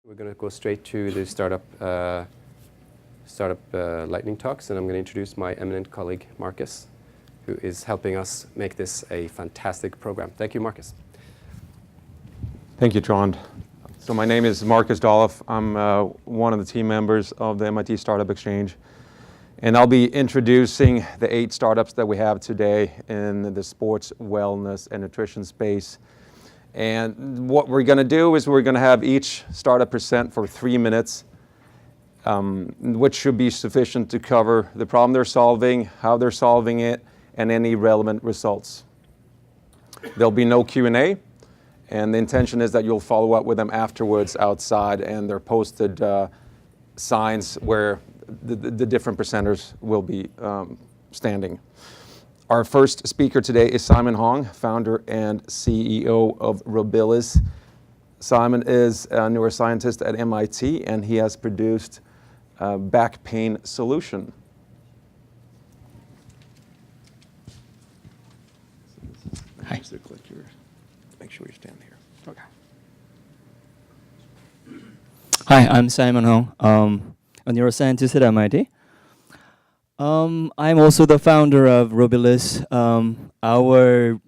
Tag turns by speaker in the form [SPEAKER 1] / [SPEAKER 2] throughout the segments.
[SPEAKER 1] We're going to go straight to the startup lightning talks, and I'm going to introduce my eminent colleague, Marcus, who is helping us make this a fantastic program. Thank you, Marcus.
[SPEAKER 2] Thank you, Trond. So my name is Marcus Dolph. I'm one of the team members of the MIT Startup Exchange. And I'll be introducing the 8 startups that we have today in the sports, wellness, and nutrition space. And what we're going to do is we're going to have each startup present for 3 minutes, which should be sufficient to cover the problem they're solving, how they're solving it, and any relevant results. There'll be no Q&A, and the intention is that you'll follow up with them afterwards outside, and they're posted signs where the different presenters will be standing. Our first speaker today is Simon Hong, founder and CEO of Robillis. Simon is a neuroscientist at MIT, and he has produced a back pain solution.
[SPEAKER 3] Hi.
[SPEAKER 2] Make sure you stand here.
[SPEAKER 3] Okay. Hi, I'm Simon Hong, a neuroscientist at MIT. I'm also the founder of Robillis. Our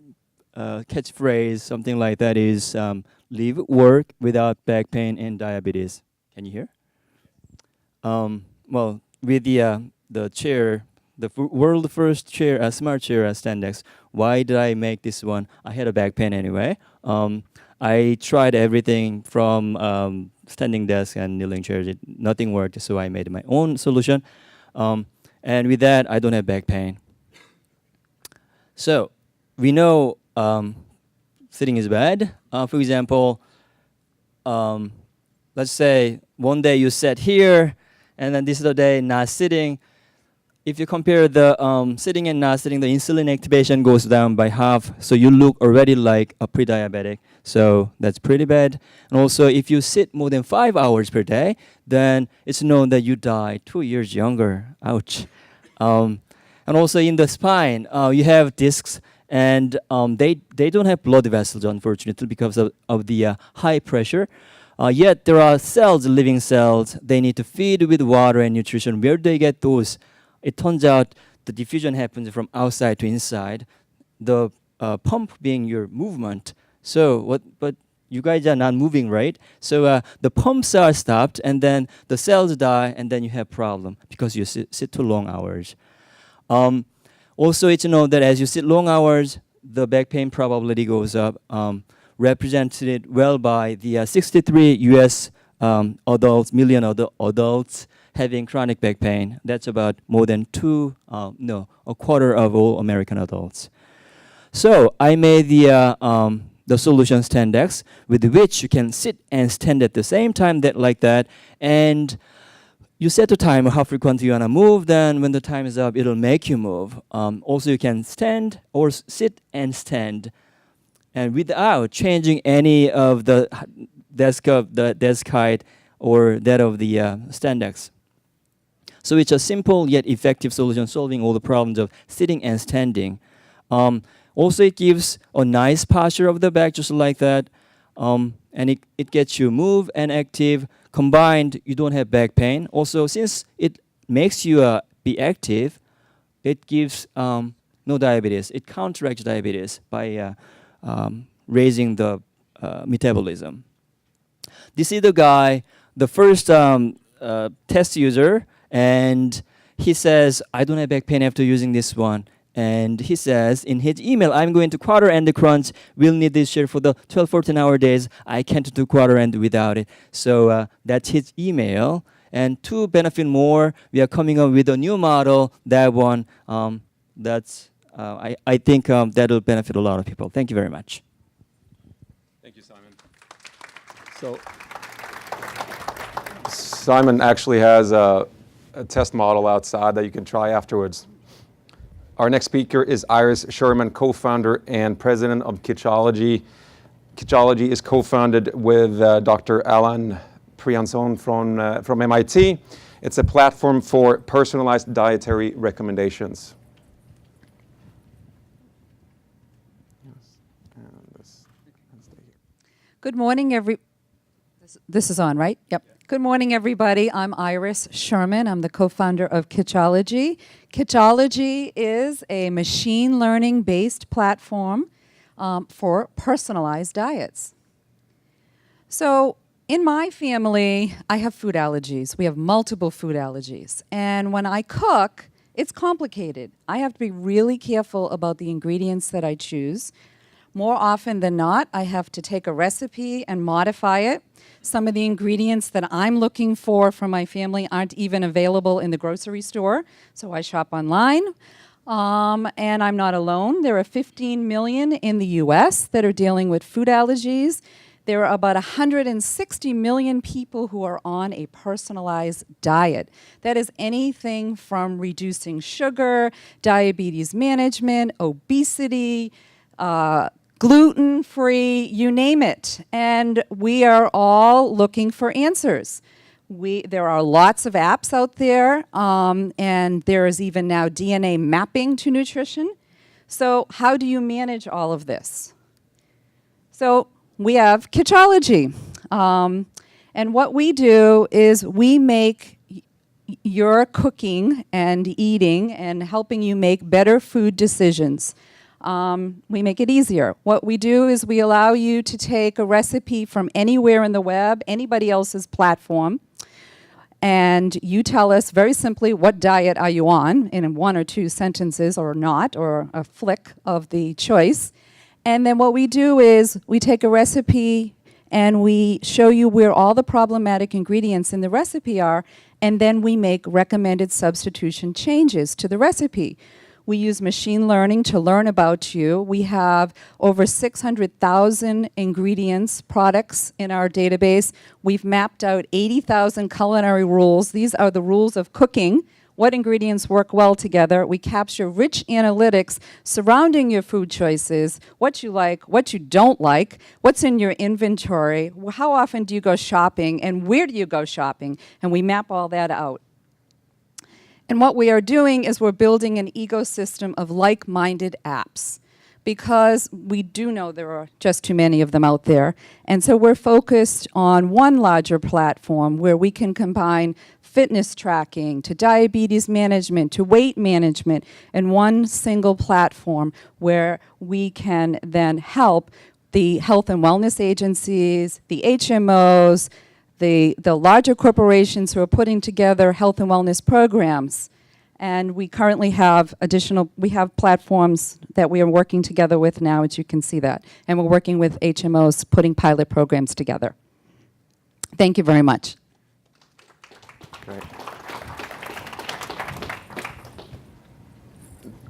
[SPEAKER 3] catchphrase, something like that, is live, work without back pain and diabetes. Can you hear? Well, with the chair, the world first chair, smart chair as Standex. Why did I make this one? I had a back pain anyway. I tried everything from standing desk and kneeling chairs. Nothing worked, so I made my own solution. And with that, I don't have back pain. So we know sitting is bad. For example, let's say one day you sat here, and then this is the day not sitting. If you compare the sitting and not sitting, the insulin activation goes down by half. So you look already like a pre-diabetic. So that's pretty bad. And also, if you sit more than 5 hours per day, then it's known that you die 2 years younger. Ouch. And also in the spine, you have discs, and they don't have blood vessels, unfortunately, because of the high pressure. Yet there are cells, living cells. They need to feed with water and nutrition. Where do they get those? It turns out the diffusion happens from outside to inside, the pump being your movement. So but you guys are not moving, right? So the pumps are stopped, and then the cells die, and then you have problem because you sit too long hours. Also, it's known that as you sit long hours, the back pain probability goes up, represented well by the 63 U.S. million adults having chronic back pain. That's about more than a quarter of all American adults. So I made the solution Standex, with which you can sit and stand at the same time, like that, and you set the time how frequent you wanna move. Then when the time is up, it'll make you move. Also, you can stand or sit and stand, and without changing any of the desk height or that of the Standex. So it's a simple yet effective solution solving all the problems of sitting and standing. Also, it gives a nice posture of the back, just like that. And it gets you move and active. Combined, you don't have back pain. Also, since it makes you be active, it gives no diabetes. It counteracts diabetes by raising the metabolism. This is the guy, the first test user, and he says, I don't have back pain after using this one. And he says in his email, I'm going to quarter end the crunch. We'll need this share for the 12, 14-hour days. I can't do quarter end without it. So that's his email. And to benefit more, we are coming up with a new model. That one, I think that'll benefit a lot of people. Thank you very much.
[SPEAKER 2] Thank you, Simon. So Simon actually has a test model outside that you can try afterwards. Our next speaker is Iris Sherman, co-founder and president of Kitchology. Kitchology is co-founded with Dr. Alan Prianson from MIT. It's a platform for personalized dietary recommendations.
[SPEAKER 4] Good morning, This is on, right? Yep. Good morning, everybody. I'm Iris Sherman. I'm the co-founder of Kitchology. Kitchology is a machine learning-based platform for personalized diets. So in my family, I have food allergies. We have multiple food allergies. And when I cook, it's complicated. I have to be really careful about the ingredients that I choose. More often than not, I have to take a recipe and modify it. Some of the ingredients that I'm looking for my family aren't even available in the grocery store, so I shop online. And I'm not alone. There are 15 million in the US that are dealing with food allergies. There are about 160 million people who are on a personalized diet. That is anything from reducing sugar, diabetes management, obesity, gluten-free, you name it. And we are all looking for answers. There are lots of apps out there, and there is even now DNA mapping to nutrition. So how do you manage all of this? So we have Kitchology. And what we do is we make your cooking and eating and helping you make better food decisions. We make it easier. What we do is we allow you to take a recipe from anywhere in the web, anybody else's platform, and you tell us very simply what diet are you on in 1 or 2 sentences or not, or a flick of the choice. And then what we do is we take a recipe and we show you where all the problematic ingredients in the recipe are, and then we make recommended substitution changes to the recipe. We use machine learning to learn about you. We have over 600,000 ingredients, products in our database. We've mapped out 80,000 culinary rules. These are the rules of cooking, what ingredients work well together. We capture rich analytics surrounding your food choices, what you like, what you don't like, what's in your inventory, how often do you go shopping, and where do you go shopping, and we map all that out. And what we are doing is we're building an ecosystem of like-minded apps, because we do know there are just too many of them out there. And so we're focused on one larger platform where we can combine fitness tracking to diabetes management to weight management in one single platform where we can then help the health and wellness agencies, the HMOs, the larger corporations who are putting together health and wellness programs. And we currently have platforms that we are working together with now, as you can see that. And we're working with HMOs putting pilot programs together. Thank you very much.
[SPEAKER 2] Great.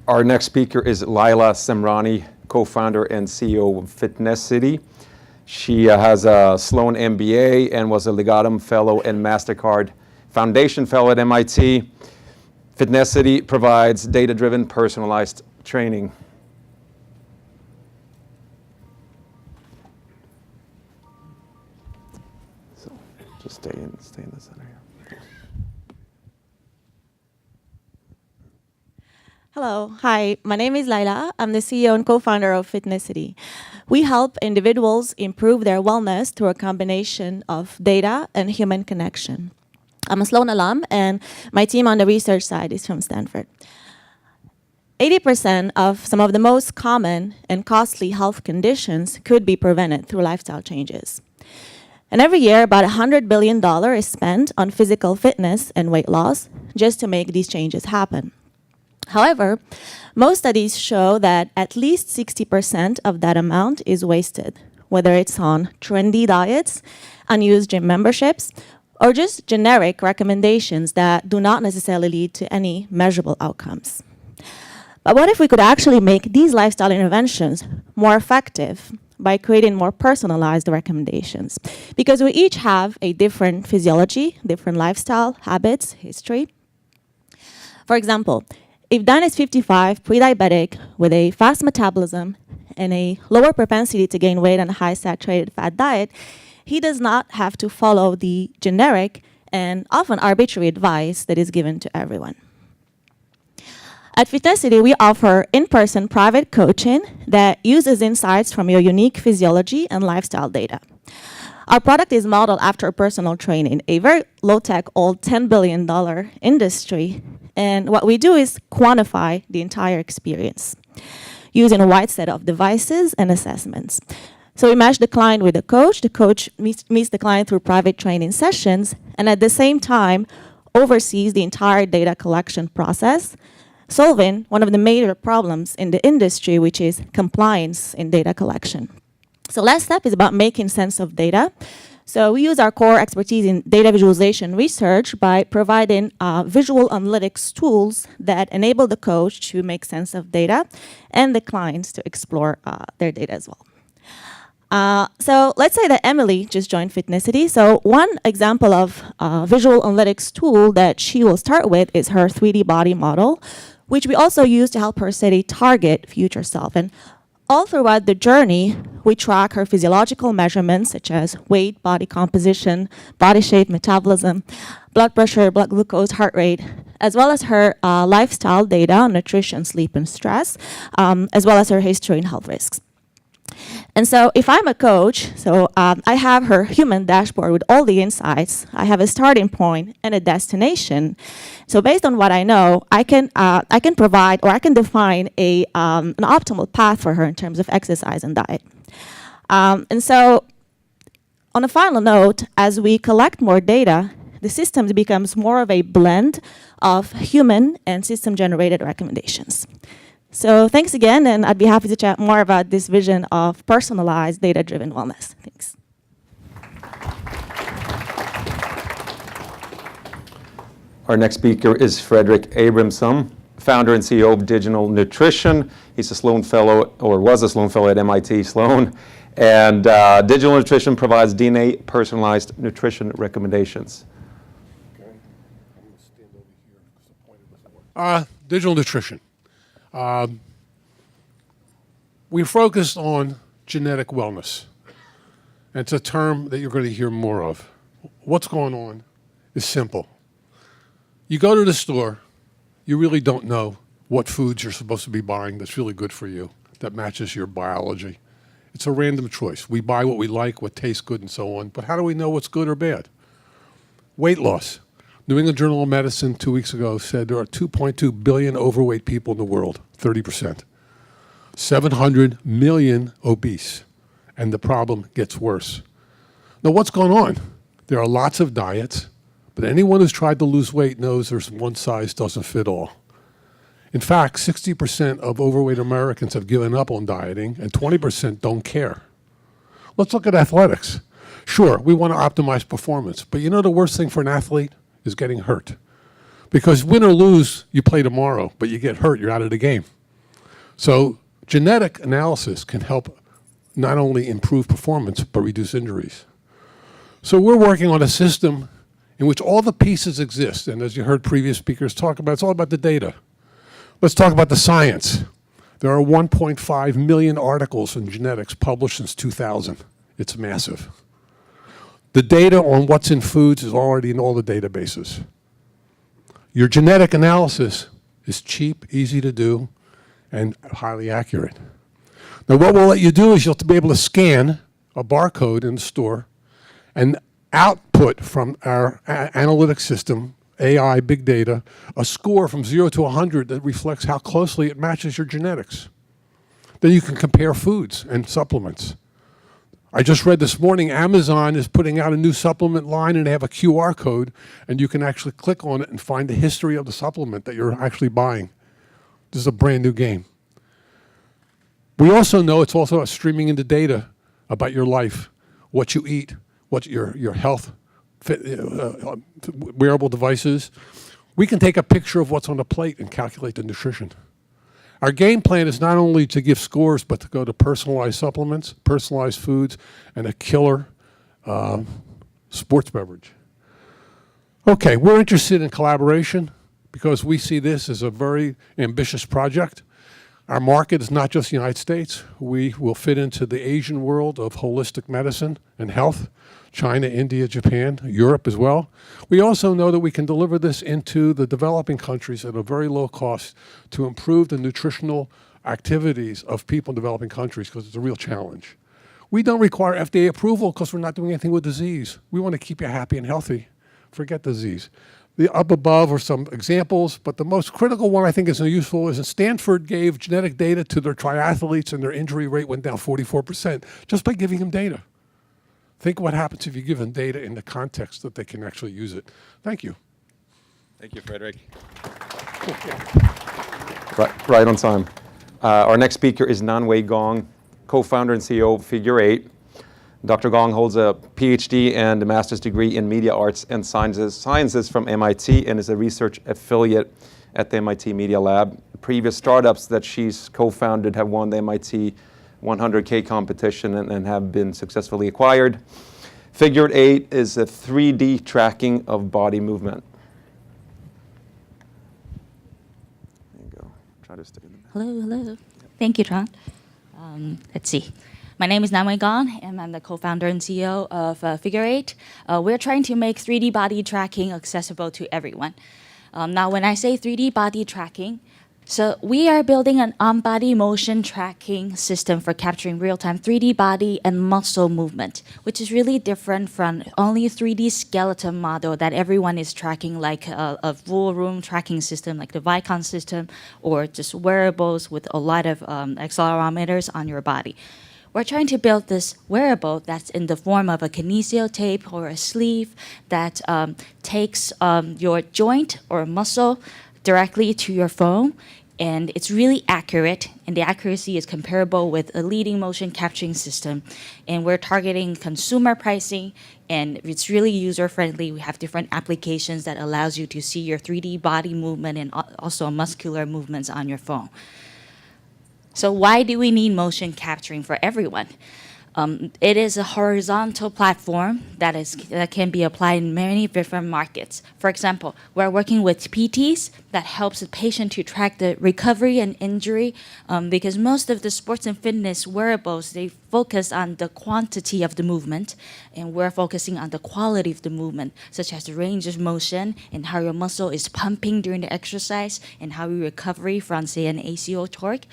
[SPEAKER 2] Our next speaker is Laila Semrani, co-founder and CEO of Fitnessity. She has a Sloan MBA and was a Legatum Fellow and MasterCard Foundation Fellow at MIT. Fitnessity provides data-driven, personalized training. So just stay in the center here.
[SPEAKER 5] Hello, hi, my name is Laila. I'm the CEO and co-founder of Fitnessity. We help individuals improve their wellness through a combination of data and human connection. I'm a Sloan alum, and my team on the research side is from Stanford. 80% of some of the most common and costly health conditions could be prevented through lifestyle changes. And every year, about $100 billion is spent on physical fitness and weight loss just to make these changes happen. However, most studies show that at least 60% of that amount is wasted, whether it's on trendy diets, unused gym memberships, or just generic recommendations that do not necessarily lead to any measurable outcomes. But what if we could actually make these lifestyle interventions more effective by creating more personalized recommendations? Because we each have a different physiology, different lifestyle, habits, history. For example, if Dan is 55, pre-diabetic, with a fast metabolism and a lower propensity to gain weight on a high saturated fat diet, he does not have to follow the generic and often arbitrary advice that is given to everyone. At Fitnessity, we offer in-person private coaching that uses insights from your unique physiology and lifestyle data. Our product is modeled after personal training, a very low-tech, old $10 billion industry. And what we do is quantify the entire experience using a wide set of devices and assessments. So we match the client with the coach. The coach meets the client through private training sessions, and at the same time, oversees the entire data collection process, solving one of the major problems in the industry, which is compliance in data collection. So last step is about making sense of data. So we use our core expertise in data visualization research by providing visual analytics tools that enable the coach to make sense of data and the clients to explore their data as well. So let's say that Emily just joined Fitnessity. So one example of visual analytics tool that she will start with is her 3D body model, which we also use to help her set a target future self. And all throughout the journey, we track her physiological measurements such as weight, body composition, body shape, metabolism, blood pressure, blood glucose, heart rate, as well as her lifestyle data on nutrition, sleep, and stress, as well as her history and health risks. And so if I'm a coach, I have her human dashboard with all the insights. I have a starting point and a destination. So based on what I know, I can provide, or I can define an optimal path for her in terms of exercise and diet. And so on a final note, as we collect more data, the system becomes more of a blend of human and system-generated recommendations. So thanks again, and I'd be happy to chat more about this vision of personalized, data-driven wellness. Thanks.
[SPEAKER 2] Our next speaker is Frederick Abramson, founder and CEO of Digital Nutrition. He's a Sloan Fellow, or was a Sloan Fellow at MIT Sloan. And Digital Nutrition provides DNA personalized nutrition recommendations.
[SPEAKER 6] Okay. I'm going to stand over here because the pointer doesn't work. Digital Nutrition. We focused on genetic wellness. And it's a term that you're going to hear more of. What's going on is simple. You go to the store, you really don't know what foods you're supposed to be buying that's really good for you, that matches your biology. It's a random choice. We buy what we like, what tastes good, and so on. But how do we know what's good or bad? Weight loss. New England Journal of Medicine 2 weeks ago said there are 2.2 billion overweight people in the world, 30%. 700 million obese, and the problem gets worse. Now, what's going on? There are lots of diets, but anyone who's tried to lose weight knows there's one size doesn't fit all. In fact, 60% of overweight Americans have given up on dieting, and 20% don't care. Let's look at athletics. Sure, we want to optimize performance, but you know the worst thing for an athlete is getting hurt. Because win or lose, you play tomorrow, but you get hurt, you're out of the game. So genetic analysis can help not only improve performance, but reduce injuries. So we're working on a system in which all the pieces exist, and as you heard previous speakers talk about, it's all about the data. Let's talk about the science. There are 1.5 million articles in genetics published since 2000. It's massive. The data on what's in foods is already in all the databases. Your genetic analysis is cheap, easy to do, and highly accurate. Now what we'll let you do is you'll be able to scan a barcode in the store and output from our analytics system, AI, big data, a score from 0 to 100 that reflects how closely it matches your genetics. Then you can compare foods and supplements. I just read this morning, Amazon is putting out a new supplement line and they have a QR code and you can actually click on it and find the history of the supplement that you're actually buying. This is a brand new game. We also know it's also streaming into data about your life, what you eat, what your health, wearable devices. We can take a picture of what's on the plate and calculate the nutrition. Our game plan is not only to give scores, but to go to personalized supplements, personalized foods, and a killer sports beverage. Okay, we're interested in collaboration because we see this as a very ambitious project. Our market is not just the United States. We will fit into the Asian world of holistic medicine and health, China, India, Japan, Europe as well. We also know that we can deliver this into the developing countries at a very low cost to improve the nutritional activities of people in developing countries because it's a real challenge. We don't require FDA approval because we're not doing anything with disease. We want to keep you happy and healthy. Forget disease. The up above are some examples, but the most critical one I think is useful is that Stanford gave genetic data to their triathletes and their injury rate went down 44% just by giving them data. Think what happens if you give them data in the context that they can actually use it. Thank you.
[SPEAKER 2] Thank you, Frederick. Right on time. Our next speaker is Nanwei Gong, co-founder and CEO of Figure 8. Dr. Gong holds a PhD and a master's degree in media arts and sciences from MIT and is a research affiliate at the MIT Media Lab. Previous startups that she's co-founded have won the MIT 100K competition and have been successfully acquired. Figure 8 is a 3D tracking of body movement. There you go. Try to stay in the back.
[SPEAKER 7] Hello. Thank you, Tron. Let's see. My name is Nanwei Gong, and I'm the co-founder and CEO of Figure 8. We're trying to make 3D body tracking accessible to everyone. Now, when I say 3D body tracking, so we are building an on-body motion tracking system for capturing real-time 3D body and muscle movement, which is really different from only 3D skeleton model that everyone is tracking, like a full room tracking system like the Vicon system, or just wearables with a lot of accelerometers on your body. We're trying to build this wearable that's in the form of a kinesio tape or a sleeve that takes your joint or muscle directly to your phone, and it's really accurate, and the accuracy is comparable with a leading motion capturing system. And we're targeting consumer pricing, and it's really user-friendly. We have different applications that allows you to see your 3D body movement and also muscular movements on your phone. So why do we need motion capturing for everyone? It is a horizontal platform that can be applied in many different markets. For example, we're working with PTs that helps the patient to track the recovery and injury because most of the sports and fitness wearables, they focus on the quantity of the movement, and we're focusing on the quality of the movement, such as the range of motion and how your muscle is pumping during the exercise and how you recover from, say, an ACO torque.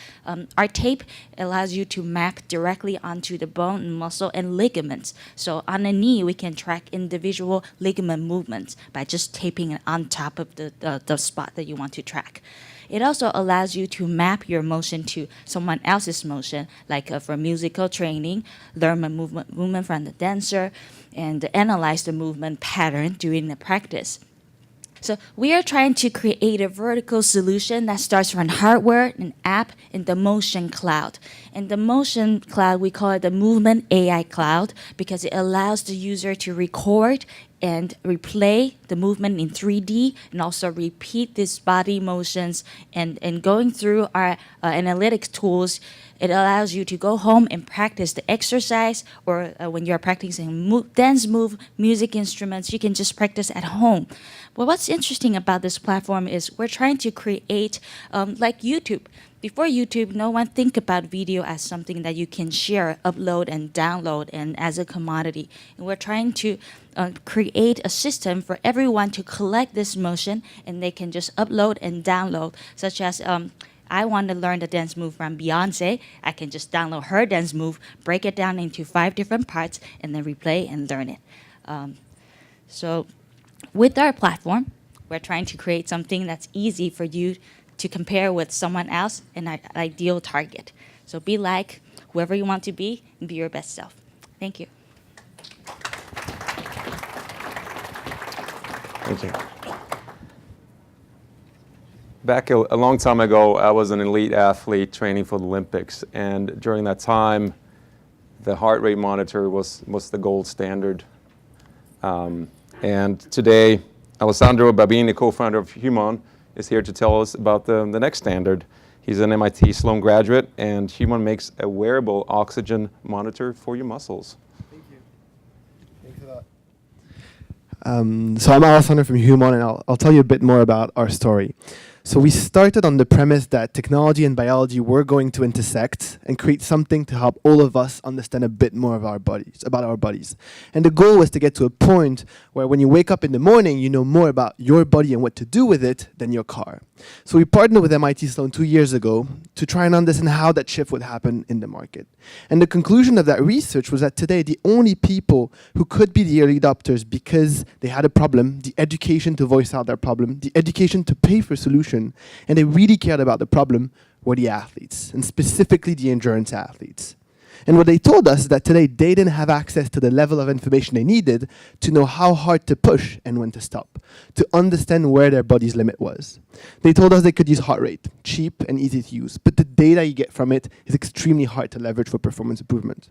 [SPEAKER 7] Our tape allows you to map directly onto the bone and muscle and ligaments. So on a knee, we can track individual ligament movements by just taping it on top of the spot that you want to track. It also allows you to map your motion to someone else's motion, like for musical training, learn a movement from the dancer, and analyze the movement pattern during the practice. So we are trying to create a vertical solution that starts from hardware and app in the motion cloud. And the motion cloud, we call it the movement AI cloud because it allows the user to record and replay the movement in 3D and also repeat these body motions. And going through our analytics tools, it allows you to go home and practice the exercise, or when you're practicing dance move, music instruments, you can just practice at home. But what's interesting about this platform is we're trying to create like YouTube. Before YouTube, no one think about video as something that you can share, upload, and download, and as a commodity. And we're trying to create a system for everyone to collect this motion, and they can just upload and download, such as I want to learn the dance move from Beyonce. I can just download her dance move, break it down into 5 different parts, and then replay and learn it. So with our platform, we're trying to create something that's easy for you to compare with someone else, an ideal target. So be like whoever you want to be and be your best self. Thank you.
[SPEAKER 2] Thank you. Back a long time ago, I was an elite athlete training for the Olympics, and during that time, the heart rate monitor was the gold standard. And today, Alessandro Babin, the co-founder of Human, is here to tell us about the next standard. He's an MIT Sloan graduate, and Human makes a wearable oxygen monitor for your muscles.
[SPEAKER 8] Thank you. Thank you for that. So I'm Alessandro from Human, and I'll tell you a bit more about our story. So we started on the premise that technology and biology were going to intersect and create something to help all of us understand a bit more of our bodies, about our bodies. And the goal was to get to a point where when you wake up in the morning, you know more about your body and what to do with it than your car. So we partnered with MIT Sloan 2 years ago to try and understand how that shift would happen in the market. And the conclusion of that research was that today the only people who could be the early adopters because they had a problem, the education to voice out their problem, the education to pay for a solution, and they really cared about the problem, were the athletes, and specifically the endurance athletes. And what they told us is that today they didn't have access to the level of information they needed to know how hard to push and when to stop, to understand where their body's limit was. They told us they could use heart rate, cheap and easy to use, but the data you get from it is extremely hard to leverage for performance improvement.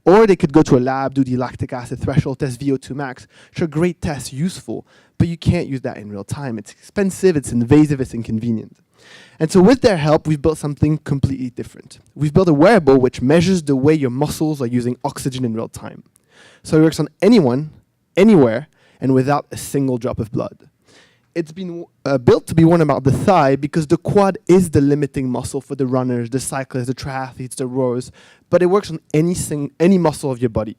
[SPEAKER 8] Or they could go to a lab, do the lactic acid threshold test, VO2 max, which are great tests, useful, but you can't use that in real time. It's expensive, it's invasive, it's inconvenient. And so with their help, we've built something completely different. We've built a wearable which measures the way your muscles are using oxygen in real time. So it works on anyone, anywhere, and without a single drop of blood. It's been built to be worn about the thigh because the quad is the limiting muscle for the runners, the cyclists, the triathletes, the rowers, but it works on any muscle of your body.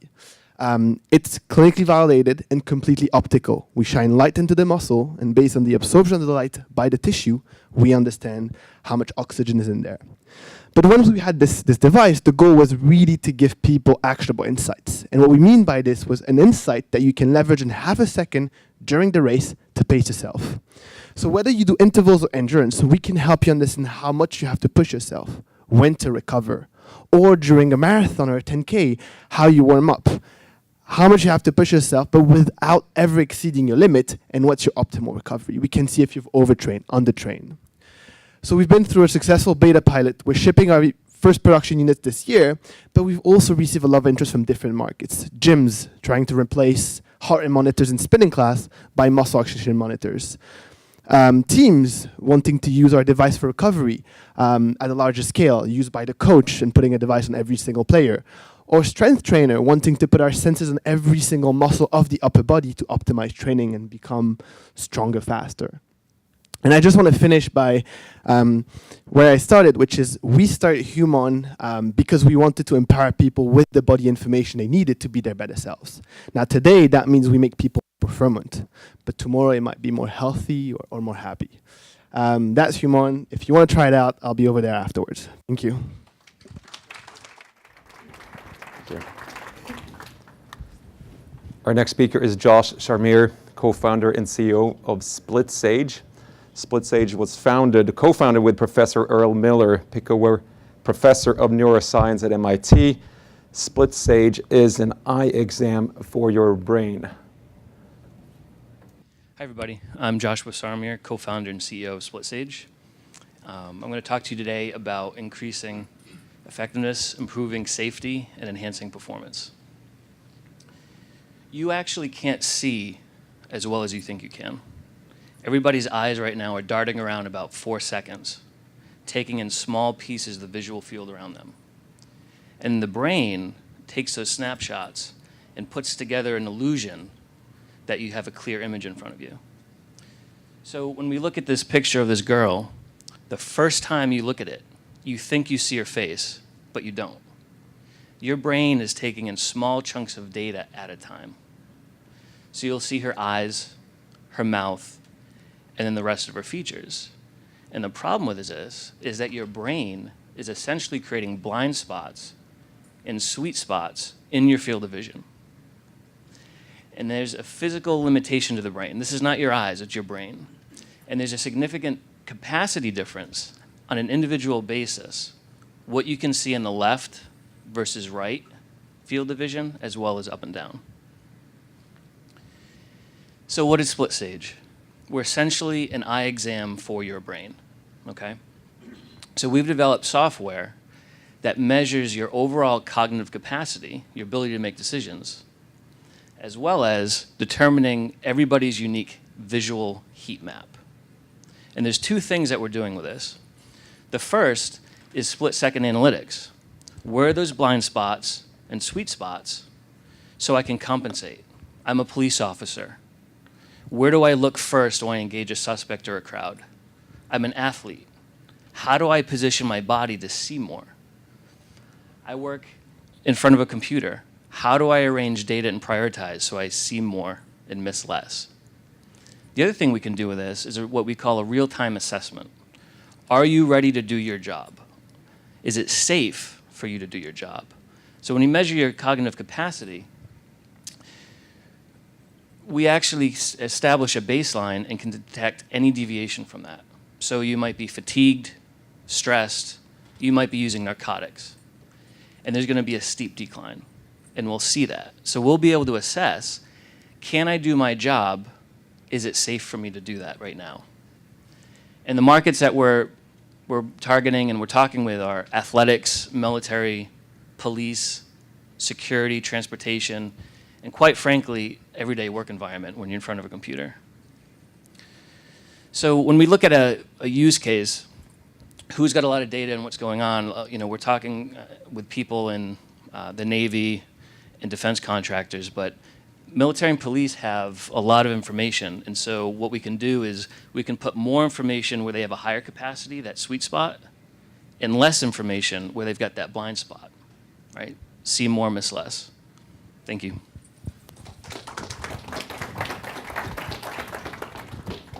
[SPEAKER 8] It's clinically validated and completely optical. We shine light into the muscle, and based on the absorption of the light by the tissue, we understand how much oxygen is in there. But once we had this device, the goal was really to give people actionable insights. And what we mean by this was an insight that you can leverage in half a second during the race to pace yourself. So whether you do intervals or endurance, we can help you understand how much you have to push yourself, when to recover, or during a marathon or a 10K, how you warm up, how much you have to push yourself, but without ever exceeding your limit, and what's your optimal recovery. We can see if you've overtrained, undertrained. So we've been through a successful beta pilot. We're shipping our first production units this year, but we've also received a lot of interest from different markets. Gyms trying to replace heart rate monitors in spinning class by muscle oxygen monitors. Teams wanting to use our device for recovery at a larger scale, used by the coach and putting a device on every single player. Or strength trainer wanting to put our sensors on every single muscle of the upper body to optimize training and become stronger faster. And I just want to finish by where I started, which is we started Human because we wanted to empower people with the body information they needed to be their better selves. Now today, that means we make people performant, but tomorrow it might be more healthy or more happy. That's Human. If you want to try it out, I'll be over there afterwards. Thank you.
[SPEAKER 2] Thank you. Our next speaker is Josh Sharmir, co-founder and CEO of Split Sage. Split Sage was co-founded with Professor Earl Miller, Picower Professor of Neuroscience at MIT. Split Sage is an eye exam for your brain.
[SPEAKER 9] Hi, everybody. I'm Joshua Sarmir, co-founder and CEO of Split Sage. I'm going to talk to you today about increasing effectiveness, improving safety, and enhancing performance. You actually can't see as well as you think you can. Everybody's eyes right now are darting around about 4 seconds, taking in small pieces of the visual field around them. And the brain takes those snapshots and puts together an illusion that you have a clear image in front of you. So when we look at this picture of this girl, the first time you look at it, you think you see her face, but you don't. Your brain is taking in small chunks of data at a time. So you'll see her eyes, her mouth, and then the rest of her features. And the problem with this is that your brain is essentially creating blind spots and sweet spots in your field of vision. And there's a physical limitation to the brain. This is not your eyes, it's your brain. And there's a significant capacity difference on an individual basis, what you can see on the left versus right field of vision, as well as up and down. So what is Split Sage? We're essentially an eye exam for your brain, okay? So we've developed software that measures your overall cognitive capacity, your ability to make decisions, as well as determining everybody's unique visual heat map. And there's two things that we're doing with this. The first is split-second analytics. Where are those blind spots and sweet spots so I can compensate? I'm a police officer. Where do I look first when I engage a suspect or a crowd? I'm an athlete. How do I position my body to see more? I work in front of a computer. How do I arrange data and prioritize so I see more and miss less? The other thing we can do with this is what we call a real-time assessment. Are you ready to do your job? Is it safe for you to do your job? So when you measure your cognitive capacity, we actually establish a baseline and can detect any deviation from that. So you might be fatigued, stressed, you might be using narcotics, and there's going to be a steep decline, and we'll see that. So we'll be able to assess, can I do my job? Is it safe for me to do that right now? And the markets that we're targeting and we're talking with are athletics, military, police, security, transportation, and quite frankly, everyday work environment when you're in front of a computer. So when we look at a use case, who's got a lot of data and what's going on, we're talking with people in the Navy and defense contractors, but military and police have a lot of information, and so what we can do is we can put more information where they have a higher capacity, that sweet spot, and less information where they've got that blind spot, right? See more, miss less. Thank you.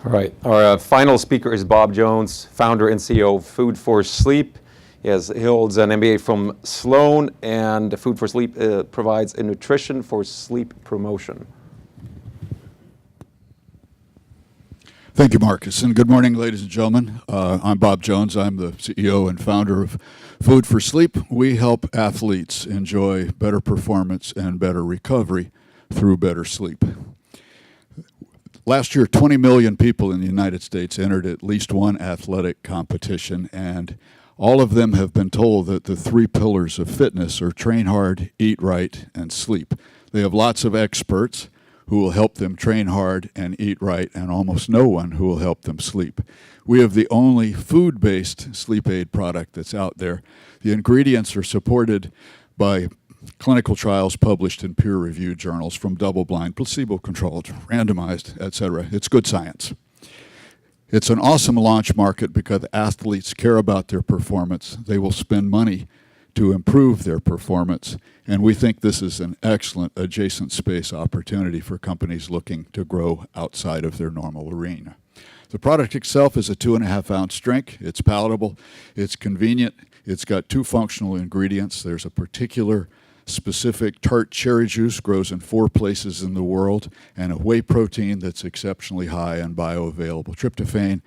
[SPEAKER 2] All right, our final speaker is Bob Jones, founder and CEO of Food for Sleep. He holds an MBA from Sloan, and Food for Sleep provides a nutrition for sleep promotion.
[SPEAKER 10] Thank you, Marcus, and good morning, ladies and gentlemen. I'm Bob Jones. I'm the CEO and founder of Food for Sleep. We help athletes enjoy better performance and better recovery through better sleep. Last year, 20 million people in the United States entered at least one athletic competition, and all of them have been told that the three pillars of fitness are train hard, eat right, and sleep. They have lots of experts who will help them train hard and eat right, and almost no one who will help them sleep. We have the only food-based sleep aid product that's out there. The ingredients are supported by clinical trials published in peer-reviewed journals from double-blind, placebo-controlled, randomized, etc. It's good science. It's an awesome launch market because athletes care about their performance. They will spend money to improve their performance, and we think this is an excellent adjacent space opportunity for companies looking to grow outside of their normal arena. The product itself is a 2.5-ounce drink. It's palatable, it's convenient, it's got 2 functional ingredients. There's a particular specific tart cherry juice, grows in 4 places in the world, and a whey protein that's exceptionally high in bioavailable tryptophan.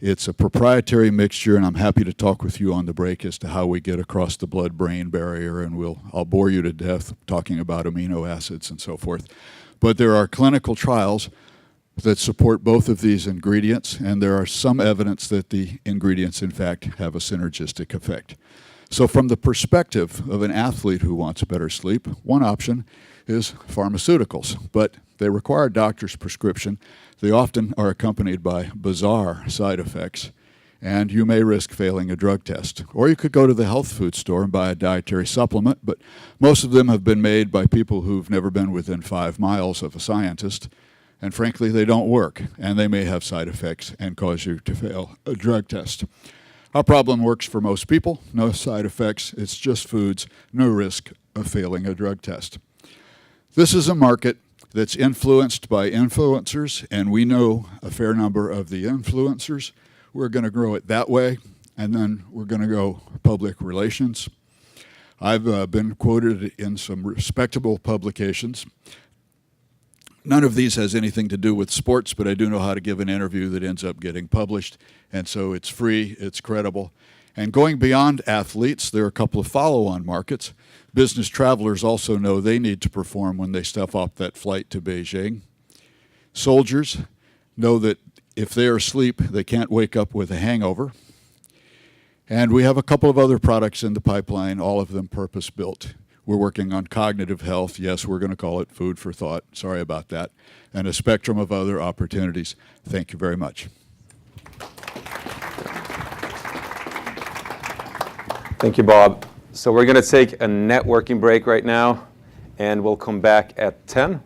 [SPEAKER 10] It's a proprietary mixture, and I'm happy to talk with you on the break as to how we get across the blood-brain barrier, and I'll bore you to death talking about amino acids and so forth. But there are clinical trials that support both of these ingredients, and there are some evidence that the ingredients, in fact, have a synergistic effect. So from the perspective of an athlete who wants better sleep, one option is pharmaceuticals, but they require a doctor's prescription. They often are accompanied by bizarre side effects, and you may risk failing a drug test. Or you could go to the health food store and buy a dietary supplement, but most of them have been made by people who've never been within 5 miles of a scientist, and frankly, they don't work, and they may have side effects and cause you to fail a drug test. Our problem works for most people, no side effects, it's just foods, no risk of failing a drug test. This is a market that's influenced by influencers, and we know a fair number of the influencers. We're going to grow it that way, and then we're going to go public relations. I've been quoted in some respectable publications. None of these has anything to do with sports, but I do know how to give an interview that ends up getting published, and so it's free, it's credible. And going beyond athletes, there are a couple of follow-on markets. Business travelers also know they need to perform when they step off that flight to Beijing. Soldiers know that if they're asleep, they can't wake up with a hangover. And we have a couple of other products in the pipeline, all of them purpose-built. We're working on cognitive health. Yes, we're going to call it food for thought. Sorry about that. And a spectrum of other opportunities. Thank you very much.
[SPEAKER 2] Thank you, Bob. So we're going to take a networking break right now, and we'll come back at 10.